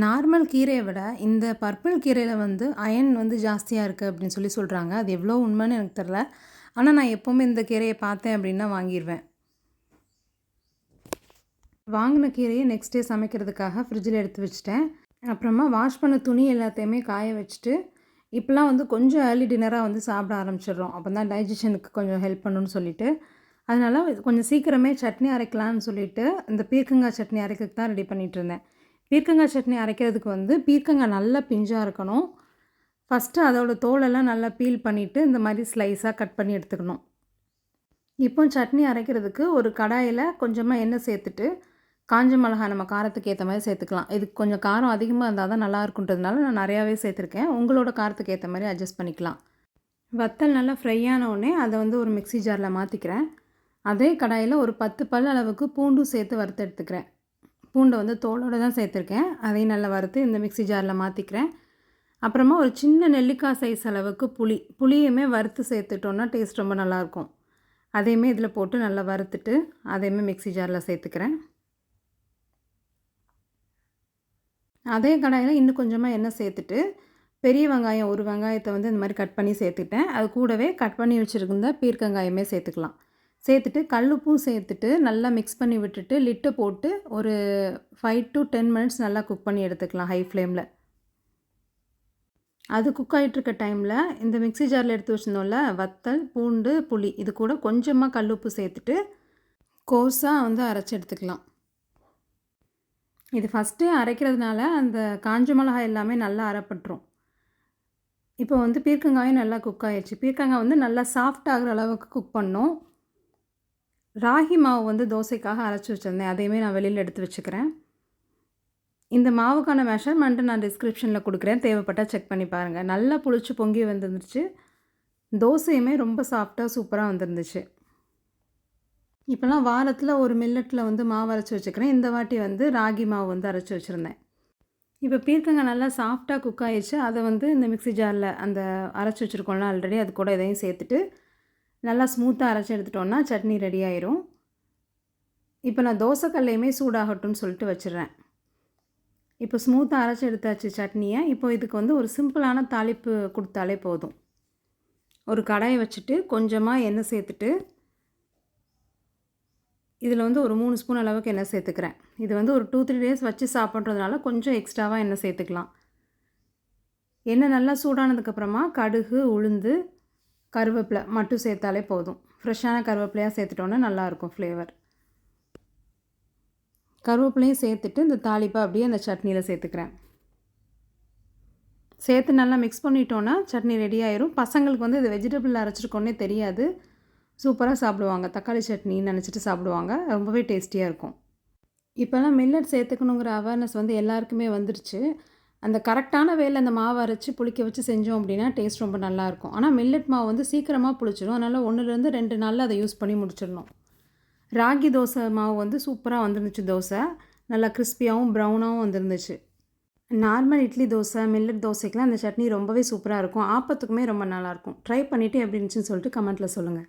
Normal கீரைய விட இந்த பர்பிள் கீரையில வந்து அயர்ன் வந்து ஜாஸ்தியா இருக்கு அப்படின்னு சொல்றாங்க. அது எவ்வளோ உண்மைன்னு எனக்கு தெரியல. ஆனா நான் எப்பவுமே இந்த கீரைய பார்த்தேன் அப்படின்னா வாங்கிருவேன். வாங்கின கீரைய நெக்ஸ்ட் டே சமைக்கிறதுக்காக ஃப்ரிட்ஜில எடுத்து வச்சுட்டேன். அப்புறமா வாஷ் பண்ண துணி எல்லாத்தையுமே காய வச்சுட்டு, இப்பலாம் வந்து கொஞ்சம் ஏர்லி டின்னரா வந்து சாப்பிட ஆரம்பிச்சிடுறோம். அப்பதான் டைஜஷனுக்கு கொஞ்சம் ஹெல்ப் பண்ணுன்னு சொல்லிட்டு. அதனால கொஞ்சம் சீக்கிரமே சட்னி அரைக்கலான்னு சொல்லிட்டு, இந்த பீர்க்கங்காய் சட்னி அரைக்கிறதுக்கு தான் ரெடி பண்ணிட்டு இருந்தேன். பீர்க்கங்காய் சட்னி அரைக்கிறதுக்கு வந்து பீர்க்கங்காய் நல்லா பிஞ்சா இருக்கணும். ஃபஸ்ட்டு அதோட தோலெல்லாம் நல்லா பீல் பண்ணிவிட்டு இந்த மாதிரி ஸ்லைஸாக கட் பண்ணி எடுத்துக்கணும். இப்போ சட்னி அரைக்கிறதுக்கு ஒரு கடாயில் கொஞ்சமாக எண்ணெய் சேர்த்துட்டு, காஞ்ச மிளகாய் நம்ம காரத்துக்கு ஏற்ற மாதிரி சேர்த்துக்கலாம். இதுக்கு கொஞ்சம் காரம் அதிகமாக இருந்தால் தான் நல்லா இருக்குன்றதுனால நான் நிறையாவே சேர்த்துருக்கேன். உங்களோட காரத்துக்கு ஏற்ற மாதிரி அட்ஜஸ்ட் பண்ணிக்கலாம். வத்தல் நல்லா ஃப்ரை ஆன உடனே அதை வந்து ஒரு மிக்ஸி ஜாரில் மாற்றிக்கிறேன். அதே கடாயில் ஒரு 10 பல் அளவுக்கு பூண்டும் சேர்த்து வறுத்து எடுத்துக்கிறேன். பூண்டை வந்து தோலோடு தான் சேர்த்துருக்கேன். அதையும் நல்லா வறுத்து இந்த மிக்ஸி ஜாரில் மாற்றிக்கிறேன். அப்புறமா ஒரு சின்ன நெல்லிக்காய் சைஸ் அளவுக்கு புளியுமே வறுத்து சேர்த்துட்டோன்னா டேஸ்ட் ரொம்ப நல்லாயிருக்கும். அதையுமே இதில் போட்டு நல்லா வறுத்துட்டு அதையுமே மிக்ஸி ஜாரில் சேர்த்துக்கிறேன். அதே கடாயில் இன்னும் கொஞ்சமாக எண்ணெய் சேர்த்துட்டு பெரிய வெங்காயம் ஒரு வெங்காயத்தை வந்து இந்த மாதிரி கட் பண்ணி சேர்த்துட்டேன். அது கூடவே கட் பண்ணி வச்சுருந்த பீர்க்கங்காயமே சேர்த்துக்கலாம். சேர்த்துட்டு கல்லுப்பும் சேர்த்துட்டு நல்லா மிக்ஸ் பண்ணி விட்டுட்டு லிட்டை போட்டு ஒரு 5 to 10 மினிட்ஸ் நல்லா குக் பண்ணி எடுத்துக்கலாம் ஹை ஃப்ளேமில். அது குக் ஆகிட்டுருக்க டைமில் இந்த மிக்ஸி ஜாரில் எடுத்து வச்சுருந்தோம்ல வத்தல், பூண்டு, புளி இது கூட கொஞ்சமாக கல்லுப்பு சேர்த்துட்டு கோர்ஸாக வந்து அரைச்சி எடுத்துக்கலாம். இது ஃபஸ்ட்டே அரைக்கிறதுனால அந்த காஞ்ச மிளகாய் எல்லாமே நல்லா அரைப்பட்டுரும். இப்போ வந்து பீர்க்கங்காயும் நல்லா குக் ஆகிடுச்சு. பீர்க்கங்காய் வந்து நல்லா சாஃப்ட் ஆகிற அளவுக்கு குக் பண்ணோம். ராகி மாவு வந்து தோசைக்காக அரைச்சி வச்சுருந்தேன். அதையுமே நான் வெளியில் எடுத்து வச்சுக்கிறேன். இந்த மாவுக்கான மெஷர்மெண்ட்டு நான் டிஸ்கிரிப்ஷனில் கொடுக்குறேன். தேவைப்பட்டால் செக் பண்ணி பாருங்கள். நல்லா புளிச்சு பொங்கி வந்துருந்துச்சு. தோசையுமே ரொம்ப சாஃப்டாக சூப்பராக வந்துருந்துச்சு. இப்போலாம் வாரத்தில் ஒரு மில்லட்டில் வந்து மாவு அரைச்சி வச்சுக்கிறேன். இந்த வாட்டி வந்து ராகி மாவு வந்து அரைச்சி வச்சுருந்தேன். இப்போ பீர்க்கங்காய் நல்லா சாஃப்டாக குக் ஆகிடுச்சு. அதை வந்து இந்த மிக்ஸி ஜாரில் அந்த அரைச்சி வச்சுருக்கோம்ல ஆல்ரெடி அது கூட இதையும் சேர்த்துட்டு நல்லா ஸ்மூத்தாக அரைச்சி எடுத்துட்டோன்னா சட்னி ரெடி ஆயிரும். இப்போ நான் தோசைக்கல்லையுமே சூடாகட்டும்னு சொல்லிட்டு வச்சிடுறேன். இப்போ ஸ்மூத்தாக அரைச்சி எடுத்தாச்சு சட்னியை. இப்போ இதுக்கு வந்து ஒரு சிம்பிளான தாளிப்பு கொடுத்தாலே போதும். ஒரு கடாயை வச்சுட்டு கொஞ்சமாக எண்ணெய் சேர்த்துட்டு இதில் வந்து ஒரு 3 ஸ்பூன் அளவுக்கு எண்ணெய் சேர்த்துக்கிறேன். இது வந்து ஒரு 2-3 டேஸ் வச்சு சாப்பிட்றதுனால கொஞ்சம் எக்ஸ்ட்ராவாக எண்ணெய் சேர்த்துக்கலாம். எண்ணெய் நல்லா சூடானதுக்கப்புறமா கடுகு, உளுந்து, கருவேப்பிலை மட்டும் சேர்த்தாலே போதும். ஃப்ரெஷ்ஷான கருவேப்பிலையாக சேர்த்துட்டோன்னா நல்லாயிருக்கும் ஃப்ளேவர். கருவேப்பிலையும் சேர்த்துட்டு இந்த தாளிப்பை அப்படியே அந்த சட்னியில் சேர்த்துக்கிறேன். சேர்த்து நல்லா மிக்ஸ் பண்ணிட்டோன்னா சட்னி ரெடி ஆயிரும். பசங்களுக்கு வந்து இது வெஜிடபிள் அரைச்சிருக்கோன்னே தெரியாது. சூப்பராக சாப்பிடுவாங்க. தக்காளி சட்னின்னு நினச்சிட்டு சாப்பிடுவாங்க. ரொம்பவே டேஸ்டியாக இருக்கும். இப்போலாம் மில்லட் சேர்த்துக்கணுங்கிற அவேர்னஸ் வந்து எல்லாருக்குமே வந்துடுச்சு. அந்த கரெக்டான வேலை அந்த மாவு அரைச்சி புளிக்க வச்சு செஞ்சோம் அப்படின்னா டேஸ்ட் ரொம்ப நல்லாயிருக்கும். ஆனால் மில்லட் மாவு வந்து சீக்கிரமாக புளிச்சிடும். அதனால் 1லேருந்து 2 நாளில் அதை யூஸ் பண்ணி முடிச்சிடணும். ராகி தோசை மாவு வந்து சூப்பராக வந்துருந்துச்சு. தோசை நல்லா கிறிஸ்பியாகவும் ப்ரௌனாகவும் வந்துருந்துச்சு. நார்மல் இட்லி தோசை, மில்லட் தோசைக்கெலாம் அந்த சட்னி ரொம்பவே சூப்பராக இருக்கும். ஆப்பத்துக்குமே ரொம்ப நல்லாயிருக்கும். ட்ரை பண்ணிவிட்டு எப்படி இருந்துச்சுன்னு சொல்லிட்டு கமெண்ட்டில் சொல்லுங்கள்.